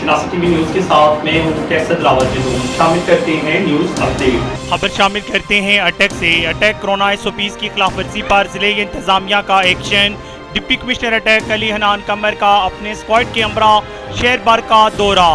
शनासा TV news के साथ मैं हूं ढाका। शामिल करते हैं न्यूज अपडेट। खबर शामिल करते हैं अटैक से। अटैक कोरोना SOPs की खिलाफ वर्जी पर ज़िलई इंतज़ामिया का एक्शन। डिप्टी कमिश्नर अटैक अनान कमर का अपने स्क्वाड के कमराह शहर भर का दौरा।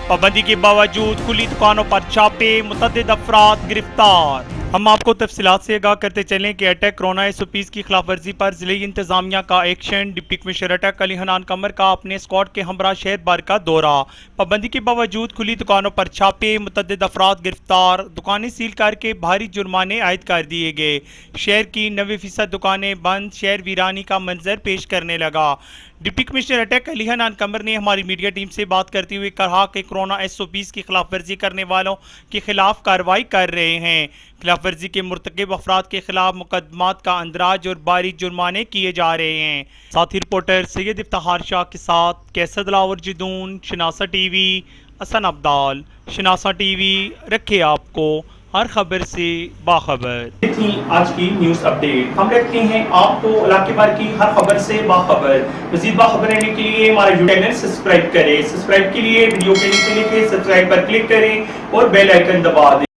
पाबंदी के बावजूद खुली दुकानों पर छापे, मुतअद्दिद अफराद गिरफ्तार। हम आपको तफसीलात से आगाह करते चलें कि अटैक कोरोना SOPs की खिलाफ वर्जी पर ज़िलई इंतज़ामिया का एक्शन। डिप्टी कमिश्नर अटैक अनान कमर का अपने स्क्वाड के हमराह शहर भर का दौरा। पाबंदी के बावजूद खुली दुकानों पर छापे, मुतअद्दिद अफराद गिरफ्तार। दुकानें सील करके भारी जुर्माने आयद कर दिए गए। शहर की 90% दुकानें बंद, शहर वीरानी का मंजर पेश करने लगा। डिप्टी कमिश्नर अटैक अनान कमर ने हमारी मीडिया टीम से बात करते हुए कहा कि कोरोना SOPs की खिलाफ वर्जी करने वालों के खिलाफ कार्रवाई कर रहे हैं। खिलाफ वर्जी के मुर्तकिब अफराद के खिलाफ मुकदमात का अंदराज और भारी जुर्माने किए जा रहे हैं। साथी रिपोर्टर सैयद इफ्तिखार शाह के साथ कैसद शनासा टीवी हसन अब्दाल। शनासा टीवी रखे आपको हर खबर से बाखबर। थी आज की न्यूज अपडेट। हम रखते हैं आपको इलाके भर की हर खबर से बाखबर। मजीद बाखबर रहने के लिए हमारा यूट्यूब चैनल सब्सक्राइब करें। सब्सक्राइब के लिए वीडियो के नीचे लिखे सब्सक्राइब पर क्लिक करें और बेल आइकन दबा दें।